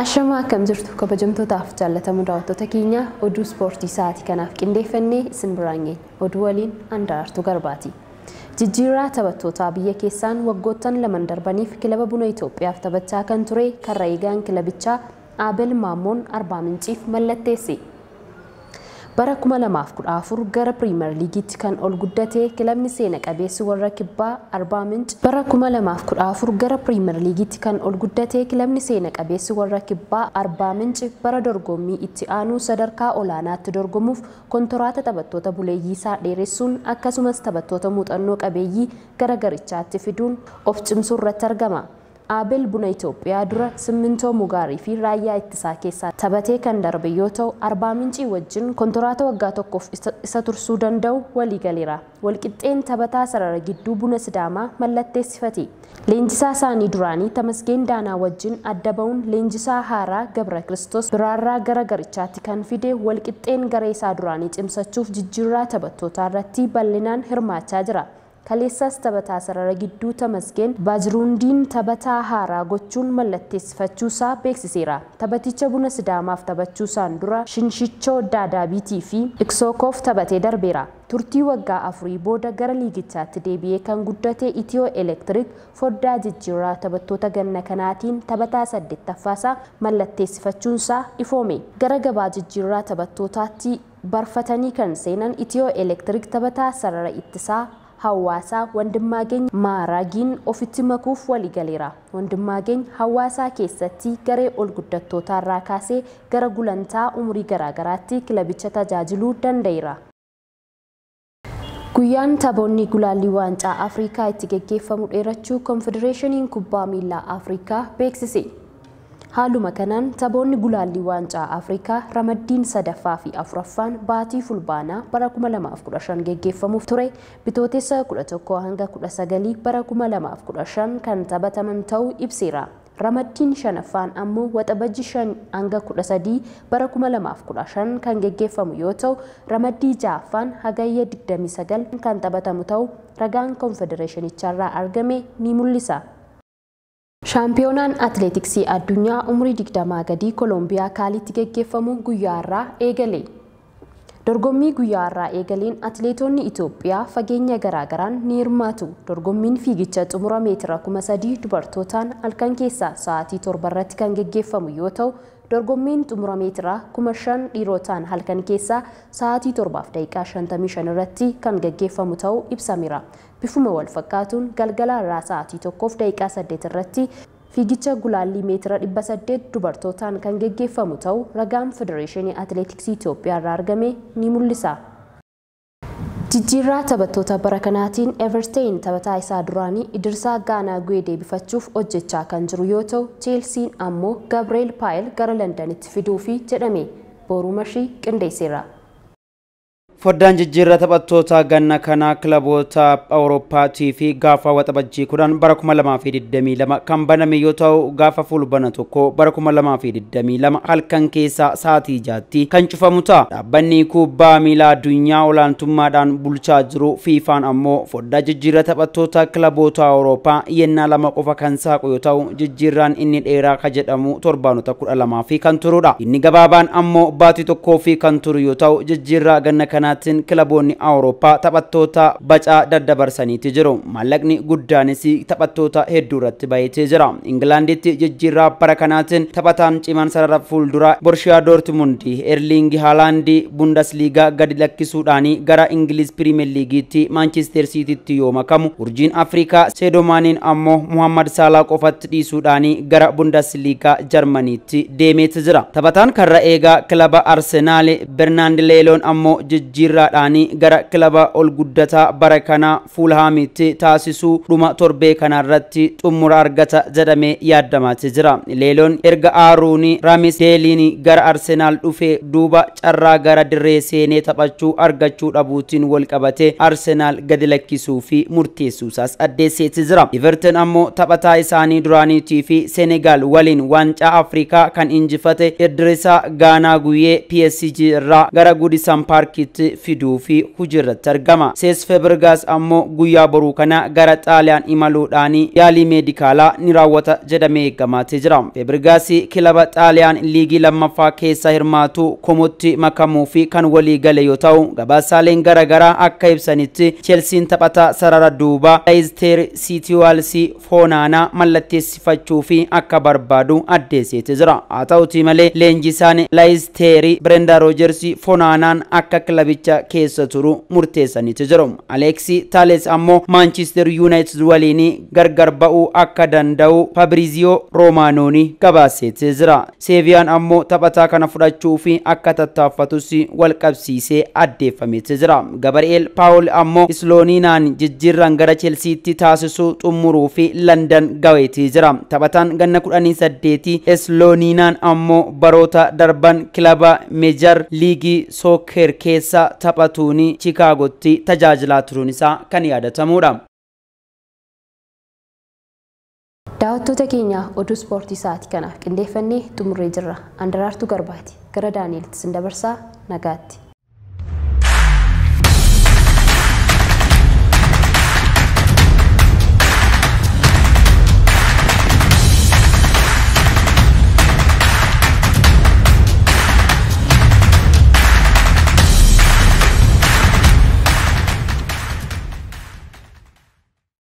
Ashama akkam jirtu kabajamtootaaf jaallatamu daawwattoota keenya oduu ispoortii sa'aatii kanaaf qindeeffannee isin biraan geenya. Oduu waliin Andaartuu Garbaati. Jijjiirraa taphattootaa biyya keessaan waggoottan lamaan darbaniif kilaba buna Itoophiyaaf taphachaa kan ture karra eegaan kilabichaa Abel Maamoon Arbaa Minciif mallatteesse. Bara 2014 gara Premier Leaguetti kan ol guddate kilabni seena qabeessi warra kibbaa Arbaa Minci. Bara 2014 gara Premier Leaguetti kan ol guddate kilabni seena qabeessi warra kibbaa Arbaa Minci bara dorgommii itti aanu sadarkaa olaanaatti dorgomuuf kontoraata taphattoota buleeyyii isaa dheeressuun akkasumas taphattoota muuxannoo qabeeyyii gara garichaatti fiduun of cimsuu irratti argama. Abel buna Itoophiyaa dura Simmintoo Mugaarii fi raayyaa ittisaa keessaa taphatee kan darbe yoo ta'u Arbaa Mincii wajjin kontoraata waggaa tokkoof isa tursuu danda'u walii galeera. Walqixxeen taphataa sarara gidduu buna Sidaamaa mallatteessifate. Leenjisaa isaanii duraanii Tamasgeen Daanaa wajjin adda ba'uun leenjisaa haaraa Gabra Kiristoos biraarraa gara garichaatti kan fide walqixxeen garee isaa duraanii cimsachuuf jijjiirraa taphattootaa irratti bal'inaan hirmaachaa jira. Kaleessas taphataa sarara gidduu Tamasgeen Baajirundiin taphataa haaraa gochuun mallatteessifachuusaa beeksiseera. Taphaticha buna Sidaamaaf taphachuusaan dura Shinshichoo Daadaabiitii fi Iksookof taphatee darbeera. Turtii waggaa 4 booda gara liigichaatti deebi'ee kan guddate Itiyoo Elektiriik foddaa jijjiirraa taphattoota ganna kanaatiin taphataa 8ffaasaa mallatteessifachuunsaa ifoome. Gara gabaa jijjiirraa taphattootaatti barfatanii kan seenan Itiyoo Elektiriik taphataa sarara ittisaa Hawaasaa Wandimmaageny Maaraagiin ofitti makuuf walii galeera. Wandimmaageny Hawaasaa keessatti garee ol guddattootaa irraa kaasee gara gulantaa umurii garaagaraatti kilabicha tajaajiluu danda'eera. Guyyaan taphoonni gulaallii waancaa Afrikaa itti geggeeffamu dheerachuu Konfedereeshiniin Kubbaa Miilaa Afrikaa beeksise. Haaluma kanaan taphoonni gulaallii waancaa Afrikaa ramaddiin 3ffaa fi 4ffaan baatii fulbaanaa bara 2015 geggeeffamuuf ture bitootessa 11 hanga 19 bara 2015 kan taphataman ta'uu ibseera. Ramaddiin 5ffaan ammoo waxabajji 5 hanga 13 bara 2015 kan geggeeffamu yoo ta'u ramaddii 6ffaan hagayya 29 kan taphatamu ta'uu ragaan konfedereeshinicharraa argame ni mul'isa. Shaampiyoonaan atileetiksii addunyaa umurii 20 gadii Koolombiyaa Kaalitti geggeeffamu guyyaa irraa eegale. Dorgommii guyyaa irraa eegaleen atileetonni Itoophiyaa fageenya garaagaraan ni hirmaatu. Dorgommiin fiigicha xumura meetira 3000 dubartootaan halkan keessaa sa'aatii 7 irratti kan geggeeffamu yoo ta'u dorgommiin xumura meetira 5000 dhiirotaan halkan keessaa sa'aatii 7:55 irratti kan geggeeffamu ta'uu ibsameera. Bifuma wal fakkaatuun galgala irraa sa'aatii 1:08 irratti fiigicha gulaallii meetira 800 dubartootaan kan geggeeffamu ta'uu ragaan Federeeshinii Atileetiksii Itoophiyaa irraa argame ni mul'isa. Jijjiirraa taphattoota bara kanaatiin Everton taphataa isaa duraanii Idirsaa Gaanaa Gu'ee deebifachuuf hojjechaa kan jiru yoo ta'u Cheelsiin ammoo Gabriel Paayil gara Londanitti fiduufi jedhame. Boorumashii qindeesseera. Foddaan jijjiirraa taphattoota ganna kana kilaboota Awurooppaatii fi gaafa waxabajjii 10 bara 2022 kan baname yoo ta'u gaafa fulbana tokko bara 2022 halkan keessa sa'aatii 6tti kan cufamu ta'a. Dhaabbanni kubbaa miilaa addunyaa olaantummaadhaan bulchaa jiru FIFAan ammoo foddaa jijjiirraa taphattoota kilaboota Awurooppaa yennaa 2 qofa kan saaqu yoo ta'u jijjiirraan inni dheeraa ka jedhamu torbaanota 12 fi kan turudha. Inni gabaabaan ammoo baatii tokkoo fi kan turu yoo ta'u jijjiirraa ganna kana kilaboonni Awurooppaa taphattoota bacaa daddabarsaniiti jiru. Maallaqni guddaanis taphattoota hedduu irratti baay'atee jira. Ingilaanditti jijjiirraa bara kanaatiin taphataan cimaan sarara fuulduraa Borshiyaa Doortmundi Erling Haaland Bundesliigaa gadi lakkisuudhaan gara Ingiliz Pirimeer Liigiitti Manchester Citytti yoo makamu, urjiin Afrikaa Seedomaaniin ammoo Muhammad Salah qofatti dhiisuudhaan gara Bundesliigaa Jarmaniitti deemeeti jira. Taphataan karra eegaa kilaba Arsenaal Bernard Leeloon ammoo jijjiirraadhaanii gara kilaba ol guddataa bara kana Fulhamitti taasisuu dhuma torbee kanarratti xumura argata jedhamee yaadamaati jira. Leeloon erga Aaruuni Ramsdeeliin gara Arsenaal dhufee duuba carraa gara dirree seenee taphachuu argachuu dhabuutiin wal qabatee Arsenaal gadi lakkisuu fi murteessuusaas addeesseeti jira. Everton ammoo taphataa isaanii duraaniitii fi Senegal waliin waancaa Afrikaa kan injifate Idrissa Gaanaa Guyyee PSG irraa gara Goodison Parkitti fiduu fi hojiirratti argama. Sees Fabregas ammoo guyyaa boruu kana gara Xaaliyaan imaluudhaan yaalii meedikaalaa ni raawwata jedhamee eeggamaatee jira. Fabregas kilaba Xaaliyaan liigii lammaffaa keessa hirmaatu Komotti makamuu fi kan walii gale yoo ta'u, gabaasaaleen garaagaraa akka ibsanitti Chelsean taphataa sarara duubaa Leicester City Walsii Fonaanaa mallatteessifachuu fi akka barbaadu addeesseetii jira. Haa ta'utii malee leenjisaan Leicester Brendan Rodgers Fonaanaan akka kilabicha keessa turu murteessaniitii jiru. Alexis Telles ammoo Manchester United waliin gargar ba'uu akka danda'u Fabrizio Romano gabaaseetii jira. Seviyaan ammoo taphataa kana fudhachuu fi akka tattaaffatus wal qabsiisee addeeffameetii jira. Gabriel Paul ammoo Sloninaan jijjiirraan gara Chelseatti taasisuu xumuruu fi London gaweetii jira. Taphataan ganna 18 Sloninaan ammoo baroota darban kilaba Major League Soccer keessa taphatuun Chicagotti tajaajilaa turuun isaa kan yaadatamudha. Daawwattoota keenya oduu ispoortii sa'aatii kanaaf qindeeffannee xumurree jirra. Andaraartuu Garbaati. Gara Daani'eelitti sin dabarsaa nagaatti.